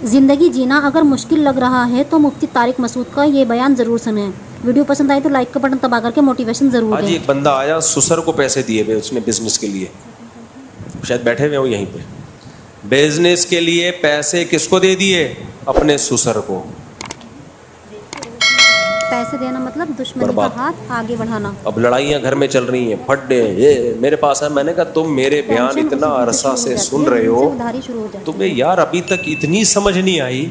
زندگی جینا اگر مشکل لگ رہا ہے تو مفتی طارق مسعود کا یہ بیان ضرور سنیں. ویڈیو پسند آئی تو لائک کا بٹن دبا کر کے موٹیویشن ضرور آج دیں. ایک بندہ آیا, سسر کو پیسے دیے ہوئے اس نے بزنس کے لیے, شاید بیٹھے ہوئے ہوں یہیں پہ, بزنس کے لیے پیسے کس کو دے دیے؟ اپنے سسر کو. پیسے دینا مطلب دشمنی کا ہاتھ آگے بڑھانا. اب لڑائیاں گھر میں چل رہی ہیں, پھڈے یہ میرے پاس ہے. میں نے کہا تم میرے بیان اتنا عرصہ سے سن رہے ہو, تمہیں یار ابھی تک اتنی سمجھ نہیں آئی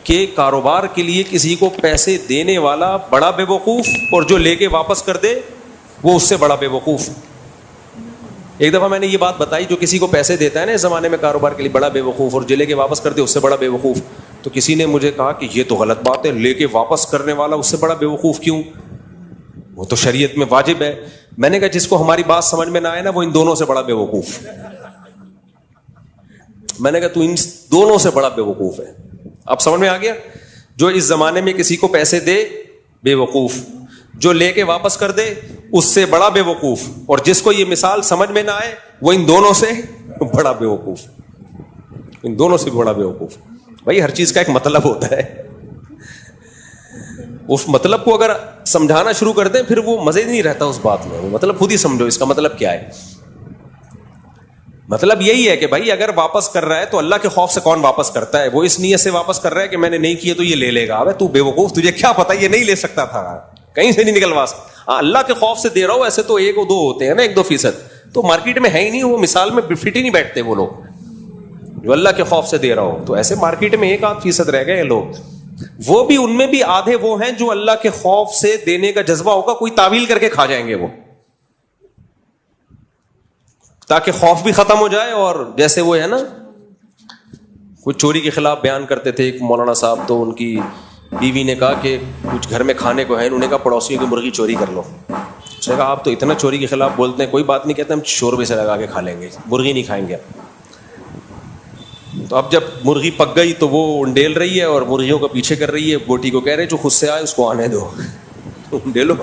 کہ کاروبار کے لیے کسی کو پیسے دینے والا بڑا بے وقوف اور جو لے کے واپس کر دے وہ اس سے بڑا بے وقوف. ایک دفعہ میں نے یہ بات بتائی, جو کسی کو پیسے دیتا ہے نا اس زمانے میں کاروبار کے لیے بڑا بے وقوف, اور جو لے کے واپس کر دے اس سے بڑا بے وقوف. تو کسی نے مجھے کہا کہ یہ تو غلط بات ہے, لے کے واپس کرنے والا اس سے بڑا بے وقوف کیوں؟ وہ تو شریعت میں واجب ہے. میں نے کہا جس کو ہماری بات سمجھ میں نہ آئے نا وہ ان دونوں سے بڑا بے وقوف. میں نے کہا تو ان دونوں سے بڑا بے وقوف ہے. اب سمجھ میں آ گیا؟ جو اس زمانے میں کسی کو پیسے دے بے وقوف, جو لے کے واپس کر دے اس سے بڑا بے وقوف, اور جس کو یہ مثال سمجھ میں نہ آئے وہ ان دونوں سے بڑا بے وقوف. ان دونوں سے بڑا بے وقوف. بھائی ہر چیز کا ایک مطلب ہوتا ہے, اس مطلب کو اگر سمجھانا شروع کر دیں پھر وہ مزے نہیں رہتا اس بات میں. وہ مطلب خود ہی سمجھو اس کا مطلب کیا ہے. مطلب یہی ہے کہ بھائی اگر واپس کر رہا ہے تو اللہ کے خوف سے کون واپس کرتا ہے؟ وہ اس نیت سے واپس کر رہا ہے کہ میں نے نہیں کیے تو یہ لے لے گا. ابے تو بے وقوف, تجھے کیا پتا یہ نہیں لے سکتا تھا, کہیں سے نہیں نکلوا سکتا. ہاں اللہ کے خوف سے دے رہا ہوں, ایسے تو 1-2 ہوتے ہیں نا, 1-2%, تو مارکیٹ میں ہے ہی نہیں, وہ مثال میں فٹ ہی نہیں بیٹھتے وہ لوگ. جو اللہ کے خوف سے دے رہا ہو تو ایسے مارکیٹ میں 1-8% رہ گئے لوگ. وہ بھی ان میں بھی آدھے وہ ہیں جو اللہ کے خوف سے دینے کا جذبہ ہوگا, کوئی تعویل کر کے کھا جائیں گے وہ, تاکہ خوف بھی ختم ہو جائے. اور جیسے وہ ہے نا, کچھ چوری کے خلاف بیان کرتے تھے ایک مولانا صاحب, تو ان کی بیوی نے کہا کہ کچھ گھر میں کھانے کو ہے, انہوں نے کہا پڑوسیوں کی مرغی چوری کر لو. اس نے کہا آپ تو اتنا چوری کے خلاف بولتے ہیں, کوئی بات نہیں, کہتے ہم شوربے سے لگا کے کھا لیں گے, مرغی نہیں کھائیں گے. تو اب جب مرغی پک گئی تو وہ انڈیل رہی ہے اور مرغیوں کو پیچھے کر رہی ہے. بوٹی کو کہہ رہے جو خود سے آئے اس کو آنے دو, انڈیلو,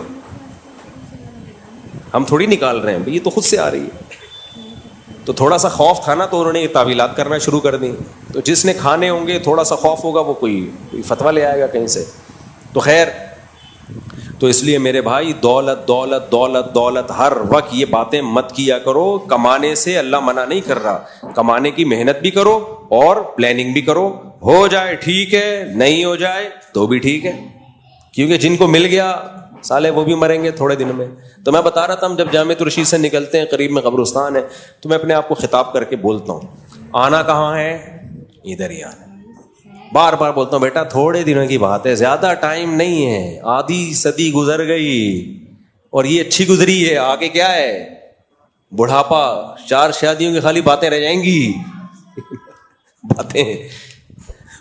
ہم تھوڑی نکال رہے ہیں, یہ تو خود سے آ رہی ہے. تو تھوڑا سا خوف تھا نا, تو انہوں نے یہ تعویلات کرنا شروع کر دی. تو جس نے کھانے ہوں گے تھوڑا سا خوف ہوگا, وہ کوئی فتویٰ لے آئے گا کہیں سے. تو خیر, تو اس لیے میرے بھائی دولت دولت دولت دولت ہر وقت یہ باتیں مت کیا کرو. کمانے سے اللہ منع نہیں کر رہا, کمانے کی محنت بھی کرو اور پلاننگ بھی کرو. ہو جائے ٹھیک ہے, نہیں ہو جائے تو بھی ٹھیک ہے, کیونکہ جن کو مل گیا سالے وہ بھی مریں گے تھوڑے دن میں. تو میں بتا رہا تھا, ہم جب جامع رشید سے نکلتے ہیں, قریب میں قبرستان ہے, تو میں اپنے آپ کو خطاب کر کے بولتا ہوں, آنا کہاں ہے؟ ادھر ہی آنا. بار بار بولتا ہوں بیٹا تھوڑے دنوں کی بات ہے, زیادہ ٹائم نہیں ہے, آدھی صدی گزر گئی اور یہ اچھی گزری ہے, آگے کیا ہے؟ بڑھاپا. 4 شادیوں کی خالی باتیں رہ جائیں گی باتیں,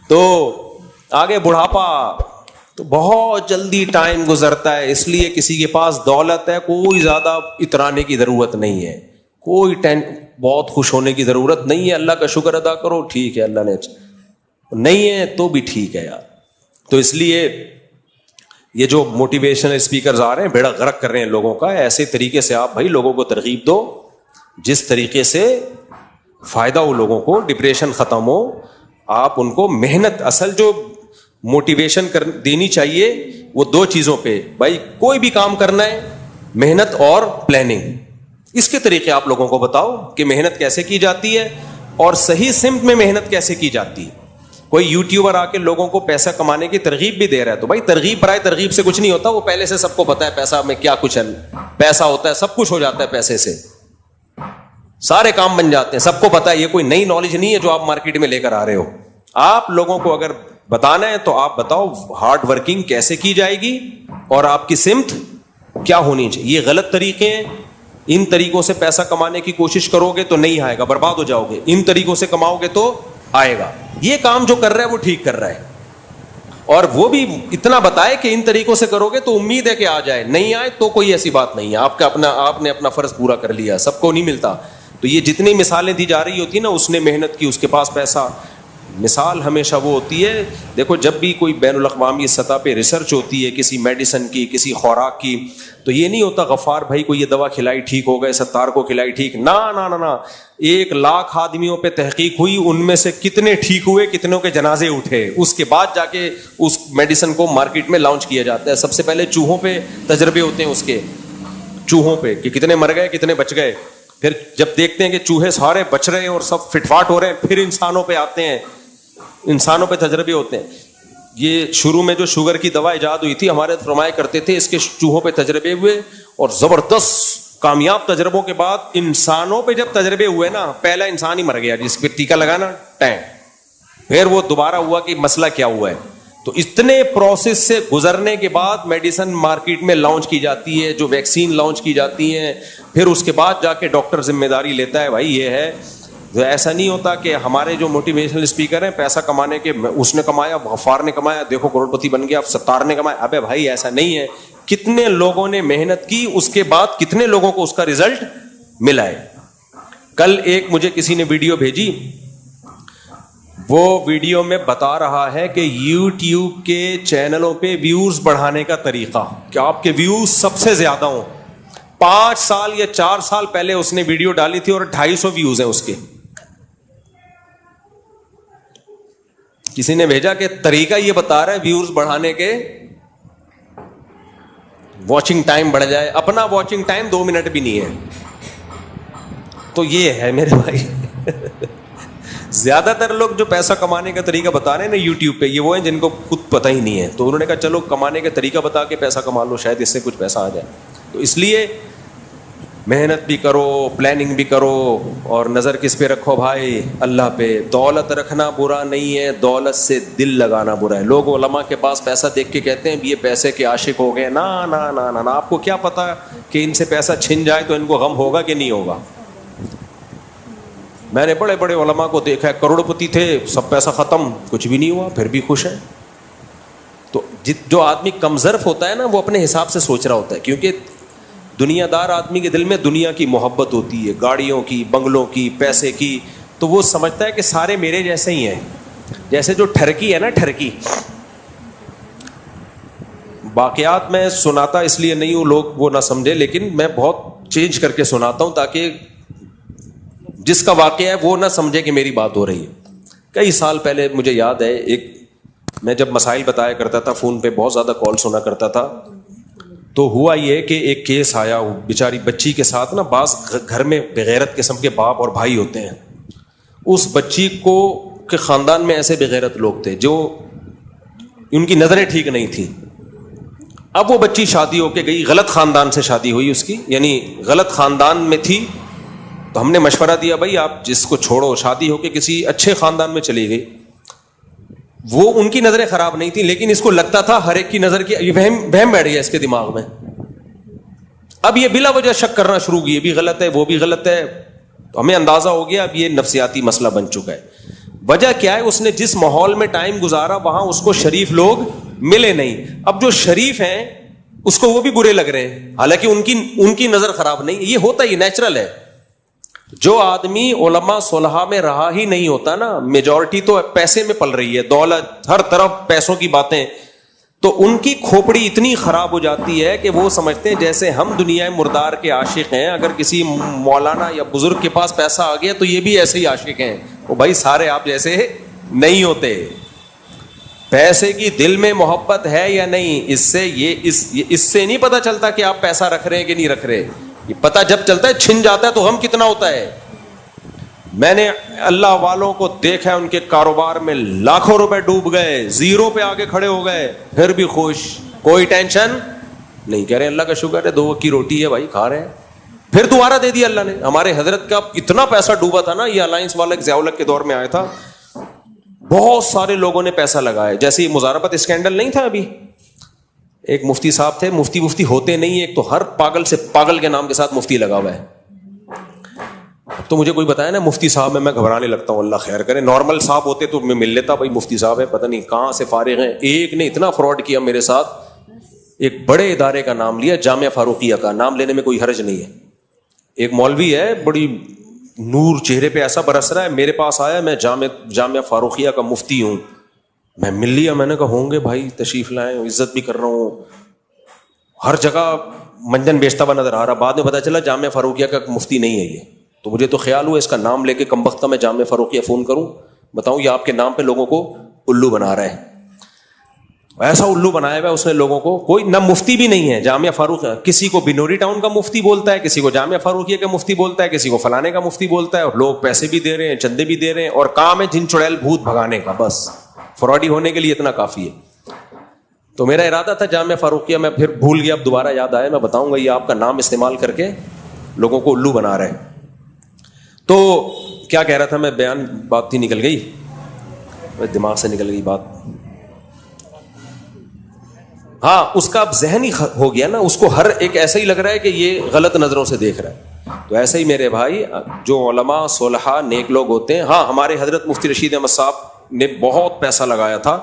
تو آگے بڑھاپا, تو بہت جلدی ٹائم گزرتا ہے. اس لیے کسی کے پاس دولت ہے, کوئی زیادہ اترانے کی ضرورت نہیں ہے, کوئی بہت خوش ہونے کی ضرورت نہیں ہے. اللہ کا شکر ادا کرو, ٹھیک ہے, اللہ نے نہیں ہے تو بھی ٹھیک ہے یار. تو اس لیے یہ جو موٹیویشنل اسپیکرز آ رہے ہیں بیڑا غرق کر رہے ہیں لوگوں کا. ایسے طریقے سے آپ بھائی لوگوں کو ترغیب دو جس طریقے سے فائدہ ہو لوگوں کو, ڈپریشن ختم ہو. آپ ان کو محنت, اصل جو موٹیویشن دینی چاہیے وہ 2 چیزوں پہ. بھائی کوئی بھی کام کرنا ہے, محنت اور پلاننگ. اس کے طریقے آپ لوگوں کو بتاؤ کہ محنت کیسے کی جاتی ہے اور صحیح سمت میں محنت کیسے کی جاتی ہے. کوئی یوٹیوبر آ کے لوگوں کو پیسہ کمانے کی ترغیب بھی دے رہا ہے, تو بھائی ترغیب برائے ترغیب سے کچھ نہیں ہوتا. وہ پہلے سے سب کو پتا ہے پیسہ میں کیا کچھ ہے, پیسہ ہوتا ہے, سب کچھ ہو جاتا ہے پیسے سے, سارے کام بن جاتے ہیں, سب کو پتا ہے. یہ کوئی نئی نالج نہیں ہے جو آپ مارکیٹ میں لے کر آ رہے ہو. آپ لوگوں کو اگر بتانا ہے تو آپ بتاؤ ہارڈ ورکنگ کیسے کی جائے گی اور آپ کی سمت کیا ہونی چاہیے. یہ غلط طریقے ہیں, ان طریقوں سے پیسہ کمانے کی کوشش کرو گے تو نہیں آئے گا, برباد ہو جاؤ گے. ان طریقوں سے کماؤ گے تو آئے گا. یہ کام جو کر رہا ہے وہ ٹھیک کر رہا ہے, اور وہ بھی اتنا بتائے کہ ان طریقوں سے کرو گے تو امید ہے کہ آ جائے, نہیں آئے تو کوئی ایسی بات نہیں ہے. آپ نے اپنا فرض پورا کر لیا, سب کو نہیں ملتا. تو یہ جتنی مثالیں دی جا رہی ہوتی نا, اس نے محنت کی, اس کے پاس پیسہ, مثال ہمیشہ وہ ہوتی ہے, دیکھو جب بھی کوئی بین الاقوامی سطح پہ ریسرچ ہوتی ہے کسی میڈیسن کی, کسی خوراک کی, تو یہ نہیں ہوتا غفار بھائی کو یہ دوا کھلائی ٹھیک ہو گئے, ستار کو کھلائی ٹھیک, نہ 1,00,000 آدمیوں پہ تحقیق ہوئی, ان میں سے کتنے ٹھیک ہوئے, کتنوں کے جنازے اٹھے, اس کے بعد جا کے اس میڈیسن کو مارکیٹ میں لانچ کیا جاتا ہے. سب سے پہلے چوہوں پہ تجربے ہوتے ہیں, اس کے چوہوں پہ کہ کتنے مر گئے کتنے بچ گئے, پھر جب دیکھتے ہیں کہ چوہے سارے بچ رہے ہیں اور سب فٹ فاٹ ہو رہے ہیں, پھر انسانوں پہ آتے ہیں, انسانوں پہ تجربے ہوتے ہیں. یہ شروع میں جو شوگر کی دوا ایجاد ہوئی تھی, ہمارے فرمایا کرتے تھے اس کے چوہوں پہ تجربے ہوئے, اور زبردست کامیاب تجربوں کے بعد انسانوں پہ جب تجربے ہوئے نا, پہلا انسان ہی مر گیا جس پہ ٹیکا لگانا ٹائم, پھر وہ دوبارہ ہوا کہ مسئلہ کیا ہوا ہے. تو اتنے پروسیس سے گزرنے کے بعد میڈیسن مارکیٹ میں لانچ کی جاتی ہے, جو ویکسین لانچ کی جاتی ہیں, پھر اس کے بعد جا کے ڈاکٹر ذمہ داری لیتا ہے بھائی یہ ہے. تو ایسا نہیں ہوتا کہ ہمارے جو موٹیویشنل اسپیکر ہیں پیسہ کمانے کے, اس نے کمایا, غفار نے کمایا, دیکھو کروڑپتی بن گیا, ستار نے کمایا. ابے بھائی ایسا نہیں ہے, کتنے لوگوں نے محنت کی, اس کے بعد کتنے لوگوں کو اس کا رزلٹ ملا ہے. کل ایک مجھے کسی نے ویڈیو بھیجی, وہ ویڈیو میں بتا رہا ہے کہ یوٹیوب کے چینلوں پہ ویوز بڑھانے کا طریقہ, کہ آپ کے ویوز سب سے زیادہ ہوں. 5 سال یا 4 سال پہلے اس نے ویڈیو ڈالی تھی اور 250 ویوز ہیں اس کے. کسی نے بھیجا کہ طریقہ یہ بتا رہا ہے ویوز بڑھانے کے, واچنگ ٹائم بڑھ جائے. اپنا واچنگ ٹائم 2 منٹ بھی نہیں ہے. تو یہ ہے میرے بھائی زیادہ تر لوگ جو پیسہ کمانے کا طریقہ بتا رہے ہیں نا یوٹیوب پہ, یہ وہ ہیں جن کو خود پتہ ہی نہیں ہے. تو انہوں نے کہا چلو کمانے کا طریقہ بتا کے پیسہ کما لو, شاید اس سے کچھ پیسہ آ جائے. تو اس لیے محنت بھی کرو, پلاننگ بھی کرو, اور نظر کس پہ رکھو بھائی, اللہ پہ. دولت رکھنا برا نہیں ہے, دولت سے دل لگانا برا ہے. لوگ علماء کے پاس پیسہ دیکھ کے کہتے ہیں یہ پیسے کے عاشق ہو گئے. نا نا نا نا نا, آپ کو کیا پتا کہ ان سے پیسہ چھن جائے تو ان کو غم ہوگا کہ نہیں ہوگا. میں نے بڑے بڑے علماء کو دیکھا ہے, کروڑپتی تھے, سب پیسہ ختم, کچھ بھی نہیں ہوا, پھر بھی خوش ہیں. تو جو آدمی کم ظرف ہوتا ہے نا, وہ اپنے حساب سے سوچ رہا ہوتا ہے, کیونکہ دنیا دار آدمی کے دل میں دنیا کی محبت ہوتی ہے, گاڑیوں کی, بنگلوں کی, پیسے کی. تو وہ سمجھتا ہے کہ سارے میرے جیسے ہی ہیں. جیسے جو ٹھرکی ہے نا, ٹھرکی, واقعات میں سناتا اس لیے نہیں ہوں لوگ وہ نہ سمجھے, لیکن میں بہت چینج کر کے سناتا ہوں تاکہ جس کا واقعہ ہے وہ نہ سمجھے کہ میری بات ہو رہی ہے. کئی سال پہلے مجھے یاد ہے, میں جب مسائل بتایا کرتا تھا فون پہ, بہت زیادہ کال سنا کرتا تھا. تو ہوا یہ کہ ایک کیس آیا, بیچاری بچی کے ساتھ نا, بعض گھر میں بغیرت قسم کے باپ اور بھائی ہوتے ہیں. اس بچی کو کے خاندان میں ایسے بغیرت لوگ تھے جو ان کی نظریں ٹھیک نہیں تھیں. اب وہ بچی شادی ہو کے گئی, غلط خاندان سے شادی ہوئی اس کی, یعنی غلط خاندان میں تھی. تو ہم نے مشورہ دیا بھائی آپ جس کو چھوڑو, شادی ہو کے کسی اچھے خاندان میں چلی گئی. وہ ان کی نظریں خراب نہیں تھی, لیکن اس کو لگتا تھا ہر ایک کی نظر کی, یہ بہم بیٹھ گیا اس کے دماغ میں. اب یہ بلا وجہ شک کرنا شروع کی, یہ بھی غلط ہے وہ بھی غلط ہے. تو ہمیں اندازہ ہو گیا اب یہ نفسیاتی مسئلہ بن چکا ہے. وجہ کیا ہے, اس نے جس ماحول میں ٹائم گزارا وہاں اس کو شریف لوگ ملے نہیں. اب جو شریف ہیں اس کو وہ بھی برے لگ رہے ہیں, حالانکہ ان کی نظر خراب نہیں. یہ ہوتا ہی نیچرل ہے. جو آدمی علماء صلحاء میں رہا ہی نہیں ہوتا نا, میجورٹی تو پیسے میں پل رہی ہے, دولت, ہر طرف پیسوں کی باتیں, تو ان کی کھوپڑی اتنی خراب ہو جاتی ہے کہ وہ سمجھتے ہیں جیسے ہم دنیا مردار کے عاشق ہیں, اگر کسی مولانا یا بزرگ کے پاس پیسہ آ گیا تو یہ بھی ایسے ہی عاشق ہیں. وہ بھائی سارے آپ جیسے نہیں ہوتے. پیسے کی دل میں محبت ہے یا نہیں, اس سے نہیں پتا چلتا کہ آپ پیسہ رکھ رہے ہیں کہ نہیں رکھ رہے. یہ پتا جب چلتا ہے, چھن جاتا ہے تو غم کتنا ہوتا ہے. میں نے اللہ والوں کو دیکھا ہے, ان کے کاروبار میں لاکھوں روپے ڈوب گئے, زیرو پہ آگے کھڑے ہو گئے, پھر بھی خوش, کوئی ٹینشن نہیں. کہہ رہے اللہ کا شکر ہے 2 وقت کی روٹی ہے بھائی, کھا رہے ہیں. پھر دوبارہ دے دیا اللہ نے. ہمارے حضرت کا اتنا پیسہ ڈوبا تھا نا, یہ الائنس والا ضیاء الحق کے دور میں آیا تھا, بہت سارے لوگوں نے پیسہ لگایا. جیسے مزاربت اسکینڈل نہیں تھا ابھی, ایک مفتی صاحب تھے, مفتی ہوتے نہیں, ایک تو ہر پاگل سے پاگل کے نام کے ساتھ مفتی لگا ہوا ہے. تو مجھے کوئی بتایا نا مفتی صاحب میں گھبرانے لگتا ہوں, اللہ خیر کرے. نارمل صاحب ہوتے تو میں مل لیتا, بھائی مفتی صاحب ہے, پتہ نہیں کہاں سے فارغ ہیں. ایک نے اتنا فراڈ کیا میرے ساتھ, ایک بڑے ادارے کا نام لیا, جامعہ فاروقیہ کا. نام لینے میں کوئی حرج نہیں ہے. ایک مولوی ہے, بڑی نور چہرے پہ ایسا برس رہا ہے. میرے پاس آیا, میں جامعہ فاروقیہ کا مفتی ہوں. میں مل لیا, میں نے کہا ہوں گے بھائی تشریف لائیں, عزت بھی کر رہا ہوں. ہر جگہ منجن بیچتا ہوا نظر آ رہا. بعد میں پتا چلا جامعہ فاروقیہ کا مفتی نہیں ہے یہ. تو مجھے تو خیال ہوا اس کا نام لے کے کمبختہ میں جامعہ فاروقیہ فون کروں, بتاؤں یہ آپ کے نام پہ لوگوں کو الو بنا رہا ہے. ایسا الو بنایا ہوا اس نے لوگوں کو. کوئی نہ مفتی بھی نہیں ہے جامعہ فاروق, کسی کو بنوری ٹاؤن کا مفتی بولتا ہے, کسی کو جامعہ فاروقیہ کا مفتی بولتا ہے, کسی کو فلانے کا مفتی بولتا ہے, اور لوگ پیسے بھی دے رہے ہیں, چندے بھی دے رہے ہیں, اور کام ہے جن چڑیل بھوت بھگانے کا. بس فراڈی ہونے کے لیے اتنا کافی ہے. تو میرا ارادہ تھا جامعہ فاروقیہ, میں پھر بھول گیا, اب دوبارہ یاد آیا, میں بتاؤں گا یہ آپ کا نام استعمال کر کے لوگوں کو الو بنا رہے ہیں. تو کیا کہہ رہا تھا میں, بیان بات تھی نکل گئی, دماغ سے نکل گئی بات. ہاں, اس کا اب ذہن ہی ہو گیا نا, اس کو ہر ایک ایسا ہی لگ رہا ہے کہ یہ غلط نظروں سے دیکھ رہا ہے. تو ایسے ہی میرے بھائی جو علماء صلحاء نیک لوگ ہوتے ہیں, ہاں ہمارے حضرت مفتی رشید احمد صاحب نے بہت پیسہ لگایا تھا.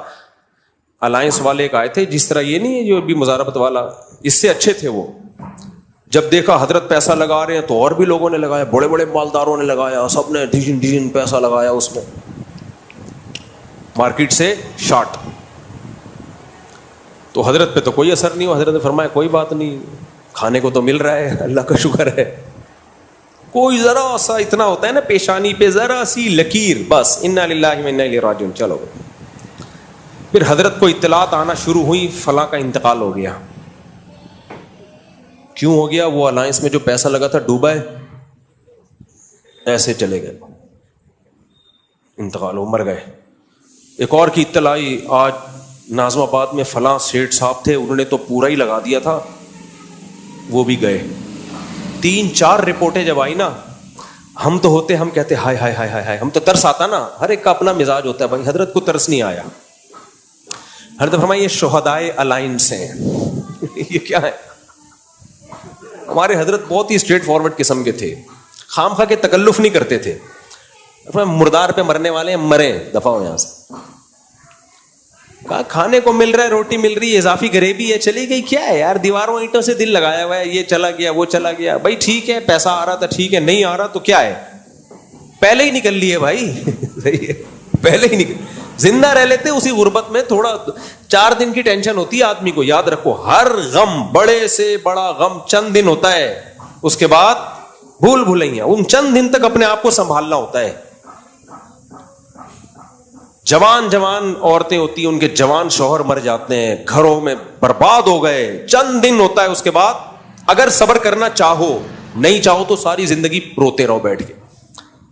الائنس والے ایک آئے تھے, جس طرح یہ نہیں ہے جو ابھی مزاربت والا, اس سے اچھے تھے وہ. جب دیکھا حضرت پیسہ لگا رہے ہیں تو اور بھی لوگوں نے لگایا, بڑے بڑے مالداروں نے لگایا, سب نے ڈیزن پیسہ لگایا اس میں, مارکیٹ سے شارٹ. تو حضرت پہ تو کوئی اثر نہیں ہوا. حضرت نے فرمایا کوئی بات نہیں, کھانے کو تو مل رہا ہے, اللہ کا شکر ہے. کوئی ذرا سا اتنا ہوتا ہے نا پیشانی پہ ذرا سی لکیر, بس انا للہ و انا الیہ راجعون, چلو. پھر حضرت کو اطلاعات آنا شروع ہوئی, فلاں کا انتقال ہو گیا. کیوں ہو گیا؟ وہ الائنس میں جو پیسہ لگا تھا ڈوبا ہے, ایسے چلے گئے, انتقال ہو, مر گئے. ایک اور کی اطلاع آئی, آج ناظم آباد میں فلاں سیٹھ صاحب تھے, انہوں نے تو پورا ہی لگا دیا تھا, وہ بھی گئے. 3-4 رپورٹیں جب آئی نا, ہم تو ہوتے, ہم کہتے ہائے ہائے ہائے ہائے, ہم تو ترس آتا نا, ہر ایک کا اپنا مزاج ہوتا ہے بھائی. حضرت کو ترس نہیں آیا. حضرت فرمایا یہ شہدائے الائنس ہیں. یہ کیا ہے؟ ہمارے حضرت بہت ہی اسٹریٹ فارورڈ قسم کے تھے, خام خواہ کے تکلف نہیں کرتے تھے. مردار پہ مرنے والے ہیں, مرے, دفع ہو یہاں سے. کہا کھانے کو مل رہا ہے, روٹی مل رہی ہے, اضافی گریوی ہے, چلی گئی, کیا ہے یار, دیواروں اینٹوں سے دل لگایا ہوا ہے, یہ چلا گیا وہ چلا گیا. بھائی ٹھیک ہے, پیسہ آ رہا تھا ٹھیک ہے, نہیں آ رہا تو کیا ہے, پہلے ہی نکل لیے بھائی. صحیح ہے, پہلے ہی نکل, زندہ رہ لیتے. اسی غربت میں تھوڑا 4 دن کی ٹینشن ہوتی ہے آدمی کو, یاد رکھو, ہر غم, بڑے سے بڑا غم چند دن ہوتا ہے, اس کے بعد بھول بھلائیاں. ان چند دن تک اپنے آپ کو سنبھالنا ہوتا ہے. جوان عورتیں ہوتی ہیں, ان کے جوان شوہر مر جاتے ہیں, گھروں میں برباد ہو گئے, چند دن ہوتا ہے, اس کے بعد اگر صبر کرنا چاہو, نہیں چاہو تو ساری زندگی روتے رہو بیٹھ کے.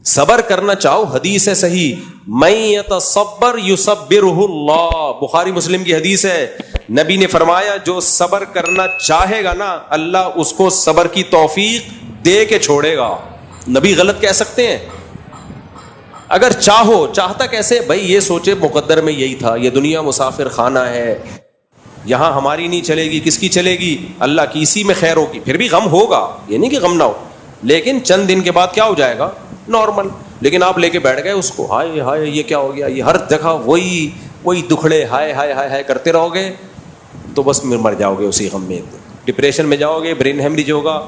صبر کرنا چاہو, حدیث ہے صحیح, من یتصبر یصبرہ اللہ, بخاری مسلم کی حدیث ہے. نبی نے فرمایا جو صبر کرنا چاہے گا نا, اللہ اس کو صبر کی توفیق دے کے چھوڑے گا. نبی غلط کہہ سکتے ہیں؟ اگر چاہو, چاہتا کیسے بھائی, یہ سوچے مقدر میں یہی تھا, یہ دنیا مسافر خانہ ہے, یہاں ہماری نہیں چلے گی, کس کی چلے گی, اللہ کی, اسی میں خیر ہوگی. پھر بھی غم ہوگا, یہ نہیں کہ غم نہ ہو, لیکن چند دن کے بعد کیا ہو جائے گا, نارمل. لیکن آپ لے کے بیٹھ گئے اس کو, ہائے ہائے یہ کیا ہو گیا, یہ ہر جگہ وہی دکھڑے ہائے ہائے ہائے ہائے کرتے رہو گے تو بس مر جاؤ گے اسی غم میں, ڈپریشن میں جاؤ گے, برین ہیمریج ہوگا.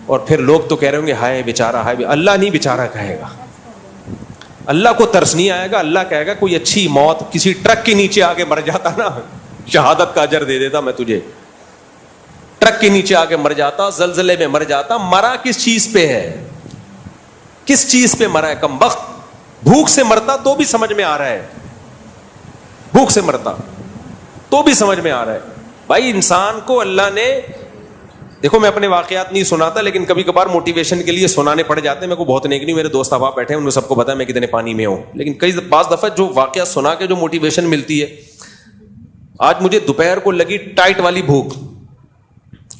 اور پھر لوگ تو کہہ رہے ہوں گے ہائے بیچارہ, ہائے. اللہ نہیں بیچارہ کہے گا, اللہ کو ترس نہیں آئے گا. اللہ کہے گا کوئی اچھی موت, کسی ٹرک کے نیچے آ کے مر جاتا نا, شہادت کا اجر دے دیتا میں تجھے. ٹرک کے نیچے آ کے مر جاتا, زلزلے میں مر جاتا. مرا کس چیز پہ ہے, کس چیز پہ مرا ہے کمبخت. بھوک سے مرتا تو بھی سمجھ میں آ رہا ہے, بھوک سے مرتا تو بھی سمجھ میں آ رہا ہے. بھائی انسان کو اللہ نے, دیکھو میں اپنے واقعات نہیں سناتا, لیکن کبھی کبھار موٹیویشن کے لیے سنانے پڑ جاتے ہیں. میرے کو بہت نیک نہیں, میرے دوست احباب بیٹھے ہیں, انہیں سب کو پتا ہے میں کتنے پانی میں ہوں, لیکن بعض دفعہ جو واقعات سنا کے جو موٹیویشن ملتی ہے. آج مجھے دوپہر کو لگی ٹائٹ والی بھوک,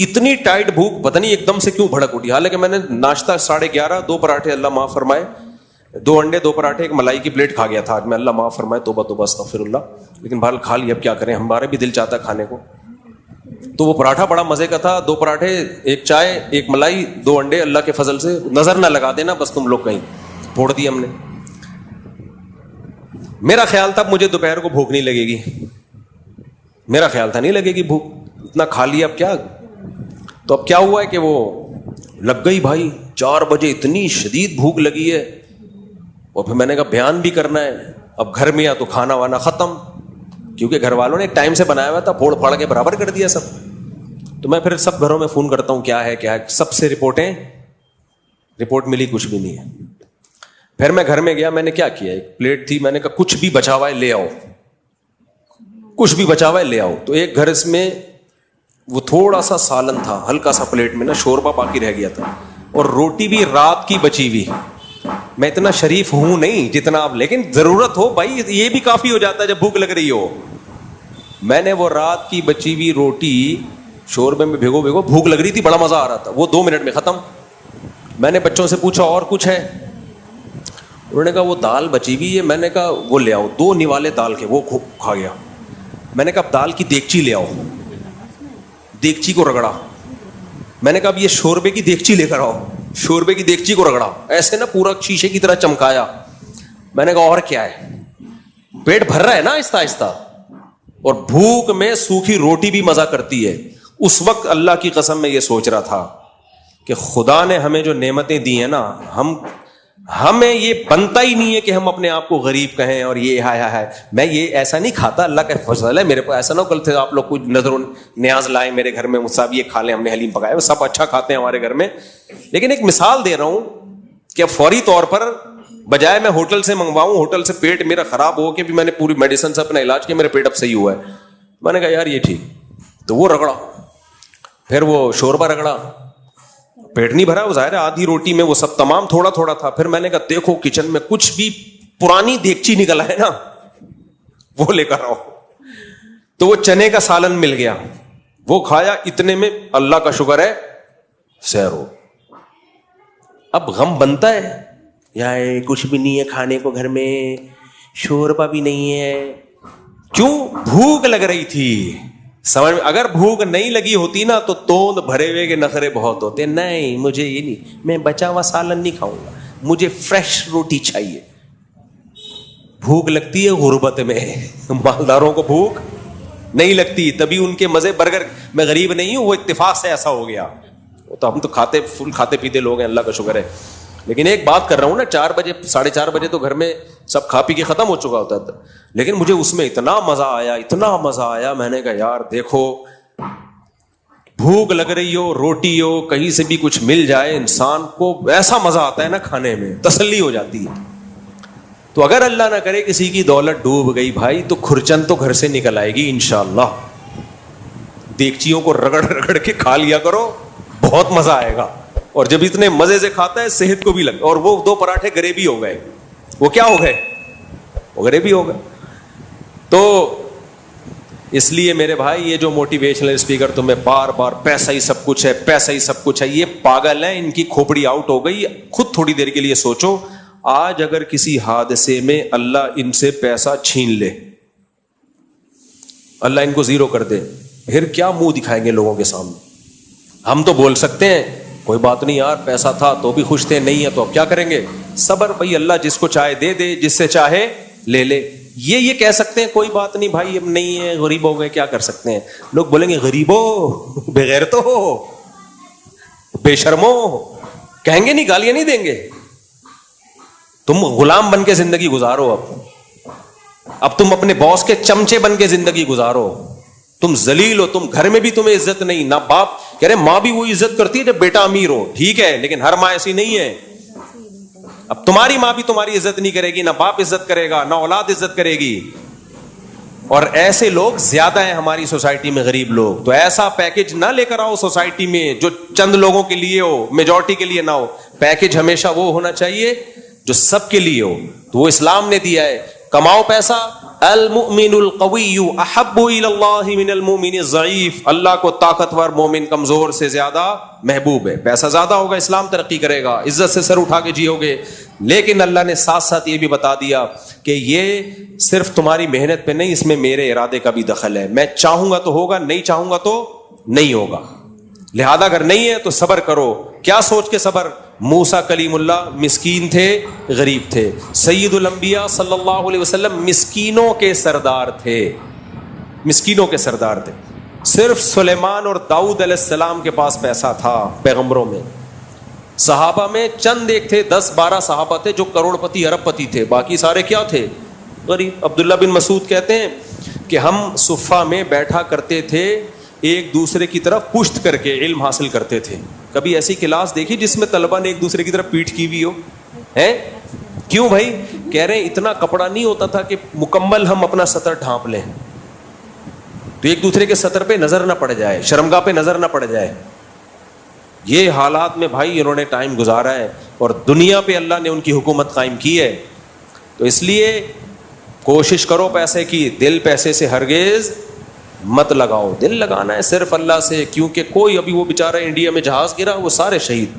اتنی ٹائٹ بھوک, پتہ نہیں ایک دم سے کیوں بھڑک اٹھی. حالانکہ میں نے ناشتہ 11:30, 2 پراٹھے, اللہ معاف فرمائے, 2 انڈے, 2 پراٹھے, ایک ملائی کی پلیٹ کھا گیا تھا آج میں, اللہ معاف فرمائے, توبہ استغفر اللہ. لیکن بہرحال کھا لیا, اب کیا کریں, ہمارے بھی دل چاہتا ہے کھانے کو. تو وہ پراٹھا بڑا مزے کا تھا, 2 پراٹھے, 1 چائے, 1 ملائی, 2 انڈے, اللہ کے فضل سے نظر نہ لگا دینا بس تم لوگ کہیں, پھوڑ دی ہم نے. میرا خیال تھا مجھے دوپہر کو بھوک نہیں لگے گی, میرا خیال تھا نہیں لگے گی بھوک, اتنا کھا لیا, اب کیا. تو اب کیا ہوا ہے کہ وہ لگ گئی بھائی, 4 بجے اتنی شدید بھوک لگی ہے, اور پھر میں نے کہا بیان بھی کرنا ہے. اب گھر میں یا تو کھانا وانا ختم, کیونکہ گھر والوں نے ایک ٹائم سے بنایا ہوا تھا, پھوڑ پھاڑ کے برابر کر دیا سب. تو میں پھر سب گھروں میں فون کرتا ہوں کیا ہے, سب سے رپورٹ ملی کچھ بھی نہیں ہے. پھر میں گھر میں گیا, میں نے کیا کیا, ایک پلیٹ تھی, میں نے کہا کچھ بھی بچا ہوا ہے لے آؤ, کچھ بھی بچا ہوا ہے لے آؤ. تو ایک گھر اس میں وہ تھوڑا سا سالن تھا, ہلکا سا پلیٹ میں نا, شوربہ باقی رہ گیا تھا, اور روٹی بھی رات کی بچی ہوئی. میں اتنا شریف ہوں نہیں جتنا آپ, لیکن ضرورت ہو بھائی یہ بھی کافی ہو جاتا ہے جب بھوک لگ رہی ہو. میں نے وہ رات کی بچی ہوئی روٹی شوربے میں بھیگو, بھوک لگ رہی تھی, بڑا مزہ آ رہا تھا, وہ 2 منٹ میں ختم. میں نے بچوں سے پوچھا اور کچھ ہے, انہوں نے کہا وہ دال بچی ہوئی ہے. میں نے کہا وہ لے آؤ, 2 نوالے دال کے, وہ کھا گیا. میں نے کہا اب دال کی دیگچی لے آؤ, دیگچی کو رگڑا. میں نے کہا اب یہ شوربے کی دیگچی لے کر آؤ, شوربے کی دیگچی کو رگڑا, ایسے نا پورا شیشے کی طرح چمکایا. میں نے کہا اور کیا ہے, پیٹ بھر رہا ہے نا آہستہ آہستہ, اور بھوک میں سوکھی روٹی بھی مزہ کرتی ہے. اس وقت اللہ کی قسم میں یہ سوچ رہا تھا کہ خدا نے ہمیں جو نعمتیں دی ہیں نا, ہمیں یہ بنتا ہی نہیں ہے کہ ہم اپنے آپ کو غریب کہیں اور یہ ہے. میں یہ ایسا نہیں کھاتا, اللہ کا فضل ہے میرے کو. ایسا نہ کل تھے آپ لوگ کوئی نظر و نیاز لائے میرے گھر میں, مجھ سے یہ کھا لیں, ہم نے حلیم پکایا, وہ سب اچھا کھاتے ہیں ہمارے گھر میں. لیکن ایک مثال دے رہا ہوں کہ فوری طور پر بجائے میں ہوٹل سے منگواؤں, ہوٹل سے پیٹ میرا خراب ہو کے بھی میں نے پوری میڈیسن سے اپنا علاج کیا, میرا پیٹ اب صحیح ہوا ہے. میں نے کہا یار یہ ٹھیک, تو وہ رگڑا, پھر وہ شوربہ رگڑا, پیٹ نہیں بھرا, وہ ظاہر ہے آدھی روٹی میں وہ سب تمام تھوڑا تھوڑا تھا. پھر میں نے کہا دیکھو کچن میں کچھ بھی پرانی دیگچی نکل ہے نا, وہ لے کر آؤ. تو وہ چنے کا سالن مل گیا, وہ کھایا, اتنے میں اللہ کا شکر ہے سیر ہو. اب غم بنتا ہے یار کچھ بھی نہیں ہے کھانے کو گھر میں, شوربہ بھی نہیں ہے, کیوں, بھوک لگ رہی تھی. سمجھ میں, اگر بھوک نہیں لگی ہوتی نا تو توند بھرے ہوئے کے نخرے بہت ہوتے. نہیں مجھے یہ نہیں, میں بچا ہوا سالن نہیں کھاؤں گا, مجھے فریش روٹی چاہیے. بھوک لگتی ہے غربت میں, مالداروں کو بھوک نہیں لگتی, تبھی ان کے مزے. برگر, میں غریب نہیں ہوں, وہ اتفاق سے ایسا ہو گیا. تو ہم تو فل کھاتے پیتے لوگ ہیں, اللہ کا شکر ہے. لیکن ایک بات کر رہا ہوں نا, 4 بجے 4:30 بجے تو گھر میں سب کھا پی کے ختم ہو چکا ہوتا تھا, لیکن مجھے اس میں اتنا مزہ آیا. میں نے کہا یار دیکھو, بھوک لگ رہی ہو, روٹی ہو, کہیں سے بھی کچھ مل جائے, انسان کو ایسا مزہ آتا ہے نا کھانے میں, تسلی ہو جاتی ہے. تو اگر اللہ نہ کرے کسی کی دولت ڈوب گئی بھائی, تو کھرچن تو گھر سے نکل آئے گی انشاءاللہ. دیگچیوں کو رگڑ رگڑ کے کھا لیا کرو, بہت مزہ آئے گا. اور جب اتنے مزے سے کھاتا ہے صحت کو بھی لگتا. اور وہ 2 پراٹھے گریبی ہو گئے, وہ کیا ہو گئے, وہ گریبی ہو گئے. تو اس لیے میرے بھائی یہ جو موٹیویشنل اسپیکر تمہیں بار بار پیسہ ہی سب کچھ ہے, پیسہ ہی سب کچھ ہے, یہ پاگل ہیں, ان کی کھوپڑی آؤٹ ہو گئی. خود تھوڑی دیر کے لیے سوچو, آج اگر کسی حادثے میں اللہ ان سے پیسہ چھین لے, اللہ ان کو زیرو کر دے, پھر کیا منہ دکھائیں گے لوگوں کے سامنے. ہم تو بول سکتے ہیں کوئی بات نہیں یار, پیسہ تھا تو بھی خوش تھے, نہیں ہے تو اب کیا کریں گے, صبر بھائی, اللہ جس کو چاہے دے دے, جس سے چاہے لے لے. یہ کہہ سکتے ہیں کوئی بات نہیں بھائی, اب نہیں ہے, غریب ہو گئے, کیا کر سکتے ہیں. لوگ بولیں گے غریب ہو, بے غیرتو ہو, بے شرمو, کہیں گے نہیں, گالیاں نہیں دیں گے. تم غلام بن کے زندگی گزارو, اب تم اپنے باس کے چمچے بن کے زندگی گزارو. تم ذلیل ہو, تم گھر میں بھی تمہیں عزت نہیں, نہ باپ کہہ رہے, ماں بھی وہ عزت کرتی ہے جب بیٹا امیر ہو, ٹھیک ہے, لیکن ہر ماں ایسی نہیں ہے. اب تمہاری ماں بھی تمہاری عزت نہیں کرے گی, نہ باپ عزت کرے گا, نہ اولاد عزت کرے گی. اور ایسے لوگ زیادہ ہیں ہماری سوسائٹی میں, غریب لوگ. تو ایسا پیکج نہ لے کر آؤ سوسائٹی میں جو چند لوگوں کے لیے ہو, میجورٹی کے لیے نہ ہو. پیکج ہمیشہ وہ ہونا چاہیے جو سب کے لیے ہو. تو وہ اسلام نے دیا ہے, کماؤ پیسہ. المؤمن القوی احب الی اللہ من المؤمن الضعیف, اللہ کو طاقتور مومن کمزور سے زیادہ محبوب ہے. پیسہ زیادہ ہوگا اسلام ترقی کرے گا, عزت سے سر اٹھا کے جیو گے. لیکن اللہ نے ساتھ ساتھ یہ بھی بتا دیا کہ یہ صرف تمہاری محنت پہ نہیں, اس میں میرے ارادے کا بھی دخل ہے. میں چاہوں گا تو ہوگا, نہیں چاہوں گا تو نہیں ہوگا. لہذا اگر نہیں ہے تو صبر کرو. کیا سوچ کے صبر؟ موسیٰ کلیم اللہ مسکین تھے, غریب تھے. سید الانبیاء صلی اللہ علیہ وسلم مسکینوں کے سردار تھے, مسکینوں کے سردار تھے. صرف سلیمان اور داؤد علیہ السلام کے پاس پیسہ تھا پیغمبروں میں. صحابہ میں چند ایک تھے, 10-12 صحابہ تھے جو کروڑپتی ارب پتی تھے, باقی سارے کیا تھے؟ غریب. عبداللہ بن مسعود کہتے ہیں کہ ہم صفہ میں بیٹھا کرتے تھے, ایک دوسرے کی طرف پشت کر کے علم حاصل کرتے تھے. کبھی ایسی کلاس دیکھی جس میں طلبہ نے ایک دوسرے کی طرف پیٹھ کی ہوئی ہو؟ ہیں کیوں بھائی؟ کہہ رہے ہیں اتنا کپڑا نہیں ہوتا تھا کہ مکمل ہم اپنا سطر ڈھانپ لیں, تو ایک دوسرے کے سطر پہ نظر نہ پڑ جائے, شرمگاہ پہ نظر نہ پڑ جائے. یہ حالات میں بھائی انہوں نے ٹائم گزارا ہے, اور دنیا پہ اللہ نے ان کی حکومت قائم کی ہے. تو اس لیے کوشش کرو پیسے کی, دل پیسے سے ہرگز مت لگاؤ. دل لگانا ہے صرف اللہ سے, کیونکہ کوئی ابھی وہ بیچارہ انڈیا میں جہاز گرا, وہ سارے شہید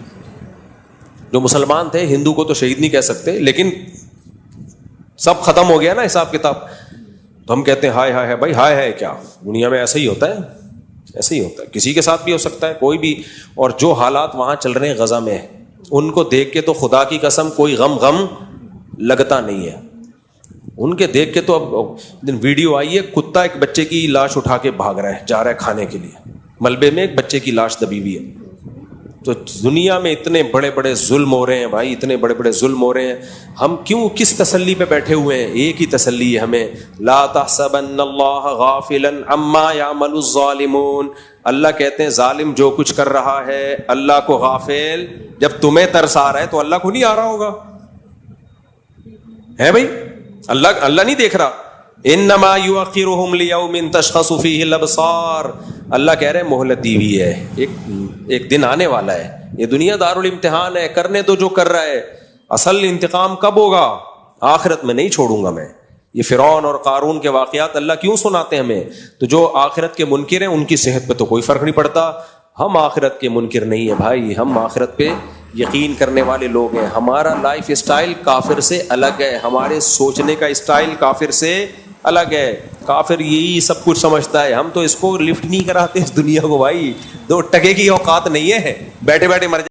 جو مسلمان تھے. ہندو کو تو شہید نہیں کہہ سکتے, لیکن سب ختم ہو گیا نا حساب کتاب. تو ہم کہتے ہیں ہائے ہائے بھائی, ہائے ہے کیا, دنیا میں ایسا ہی ہوتا ہے, ایسا ہی ہوتا ہے, کسی کے ساتھ بھی ہو سکتا ہے, کوئی بھی. اور جو حالات وہاں چل رہے ہیں غزہ میں, ان کو دیکھ کے تو خدا کی قسم کوئی غم لگتا نہیں ہے. ان کے دیکھ کے تو اب ویڈیو آئی ہے, کتا ایک بچے کی لاش اٹھا کے بھاگ رہا ہے, جا رہا ہے کھانے کے لیے, ملبے میں ایک بچے کی لاش دبی ہوئی ہے. تو دنیا میں اتنے بڑے بڑے ظلم ہو رہے ہیں بھائی, اتنے بڑے بڑے ظلم ہو رہے ہیں. ہم کیوں کس تسلی پہ بیٹھے ہوئے ہیں؟ ایک ہی تسلی ہے ہمیں, لا تحسبن اللہ غافلا عما یعمل الظالمون. اللہ کہتے ہیں ظالم جو کچھ کر رہا ہے اللہ کو غافل, جب تمہیں ترس آ رہا ہے تو اللہ کو نہیں آ رہا ہوگا؟ ہے بھائی, اللہ نہیں دیکھ رہا. انما یؤخرهم لیوم تشخص فیہ الابصار. اللہ کہہ رہے ہیں مہلت دی ہوئی ہے, ایک دن آنے والا ہے. یہ دنیا دارالامتحان ہے, کرنے تو جو کر رہا ہے, اصل انتقام کب ہوگا؟ آخرت میں نہیں چھوڑوں گا میں. یہ فرعون اور قارون کے واقعات اللہ کیوں سناتے ہیں ہمیں؟ تو جو آخرت کے منکر ہیں ان کی صحت پہ تو کوئی فرق نہیں پڑتا. ہم آخرت کے منکر نہیں ہیں بھائی, ہم آخرت پہ یقین کرنے والے لوگ ہیں. ہمارا لائف اسٹائل کافر سے الگ ہے, ہمارے سوچنے کا اسٹائل کافر سے الگ ہے. کافر یہی سب کچھ سمجھتا ہے, ہم تو اس کو لفٹ نہیں کراتے اس دنیا کو بھائی. 2 ٹکے کی اوقات نہیں ہے, بیٹھے بیٹھے مر